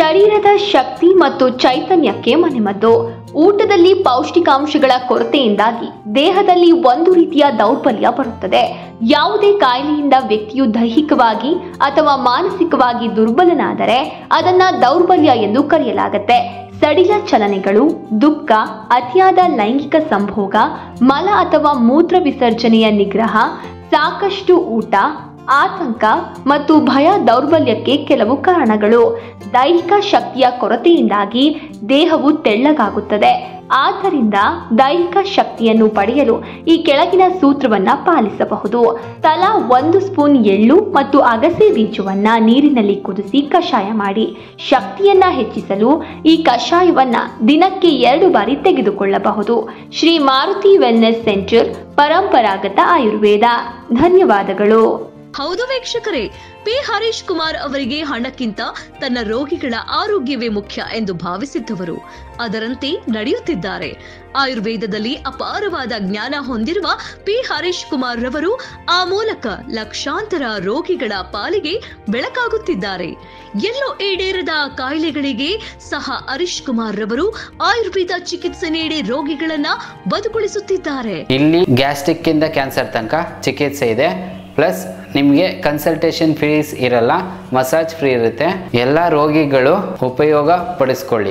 ಶರೀರದ ಶಕ್ತಿ ಮತ್ತು ಚೈತನ್ಯಕ್ಕೆ ಮನೆಮದ್ದು. ಊಟದಲ್ಲಿ ಪೌಷ್ಟಿಕಾಂಶಗಳ ಕೊರತೆಯಿಂದಾಗಿ ದೇಹದಲ್ಲಿ ಒಂದು ರೀತಿಯ ದೌರ್ಬಲ್ಯ ಬರುತ್ತದೆ. ಯಾವುದೇ ಕಾಯಿಲೆಯಿಂದ ವ್ಯಕ್ತಿಯು ದೈಹಿಕವಾಗಿ ಅಥವಾ ಮಾನಸಿಕವಾಗಿ ದುರ್ಬಲನಾದರೆ ಅದನ್ನ ದೌರ್ಬಲ್ಯ ಎಂದು ಕರೆಯಲಾಗುತ್ತೆ. ಸಡಿಲ ಚಲನೆಗಳು, ದುಃಖ, ಅತಿಯಾದ ಲೈಂಗಿಕ ಸಂಭೋಗ, ಮಲ ಅಥವಾ ಮೂತ್ರ ವಿಸರ್ಜನೆಯ ನಿಗ್ರಹ, ಸಾಕಷ್ಟು ಊಟ, ಆತಂಕ ಮತ್ತು ಭಯ ದೌರ್ಬಲ್ಯಕ್ಕೆ ಕೆಲವು ಕಾರಣಗಳು. ದೈಹಿಕ ಶಕ್ತಿಯ ಕೊರತೆಯಿಂದಾಗಿ ದೇಹವು ತೆಳ್ಳಗಾಗುತ್ತದೆ. ಆದ್ದರಿಂದ ದೈಹಿಕ ಶಕ್ತಿಯನ್ನು ಪಡೆಯಲು ಈ ಕೆಳಗಿನ ಸೂತ್ರವನ್ನ ಪಾಲಿಸಬಹುದು. ತಲಾ 1 ಸ್ಪೂನ್ ಎಳ್ಳು ಮತ್ತು ಅಗಸೆ ಬೀಜವನ್ನ ನೀರಿನಲ್ಲಿ ಕುದಿಸಿ ಕಷಾಯ ಮಾಡಿ. ಶಕ್ತಿಯನ್ನ ಹೆಚ್ಚಿಸಲು ಈ ಕಷಾಯವನ್ನ ದಿನಕ್ಕೆ 2 ಬಾರಿ ತೆಗೆದುಕೊಳ್ಳಬಹುದು. ಶ್ರೀ ಮಾರುತಿ ವೆಲ್ನೆಸ್ ಸೆಂಟರ್, ಪರಂಪರಾಗತ ಆಯುರ್ವೇದ. ಧನ್ಯವಾದಗಳು. ಹೌದು ವೀಕ್ಷಕರೇ, ಪಿ ಹರೀಶ್ ಕುಮಾರ್ ಅವರಿಗೆ ಹಣಕ್ಕಿಂತ ತನ್ನ ರೋಗಿಗಳ ಆರೋಗ್ಯವೇ ಮುಖ್ಯ ಎಂದು ಭಾವಿಸಿದ್ದವರು ಅದರಂತೆ ನಡೆಯುತ್ತಿದ್ದಾರೆ. ಆಯುರ್ವೇದದಲ್ಲಿ ಅಪಾರವಾದ ಜ್ಞಾನ ಹೊಂದಿರುವ ಪಿ ಹರೀಶ್ ಕುಮಾರ್ ರವರು ಆ ಮೂಲಕ ಲಕ್ಷಾಂತರ ರೋಗಿಗಳ ಪಾಲಿಗೆ ಬೆಳಕಾಗುತ್ತಿದ್ದಾರೆ. ಎಲ್ಲೋ ಈಡೇರದ ಕಾಯಿಲೆಗಳಿಗೆ ಸಹ ಹರೀಶ್ ಕುಮಾರ್ ರವರು ಆಯುರ್ವೇದ ಚಿಕಿತ್ಸೆ ನೀಡಿ ರೋಗಿಗಳನ್ನ ಬದುಕುಳಿಸುತ್ತಿದ್ದಾರೆ. ಇಲ್ಲಿ ಗ್ಯಾಸ್ಟ್ರಿಕ್ ಇಂದ ಕ್ಯಾನ್ಸರ್ ತನಕ ಚಿಕಿತ್ಸೆ ಇದೆ. ಪ್ಲಸ್ ನಿಮಗೆ ಕನ್ಸಲ್ಟೇಷನ್ ಫೀಸ್ ಇರಲ್ಲ, ಮಸಾಜ್ ಫ್ರೀ ಇರುತ್ತೆ. ಎಲ್ಲ ರೋಗಿಗಳು ಉಪಯೋಗ ಪಡಿಸ್ಕೊಳ್ಳಿ.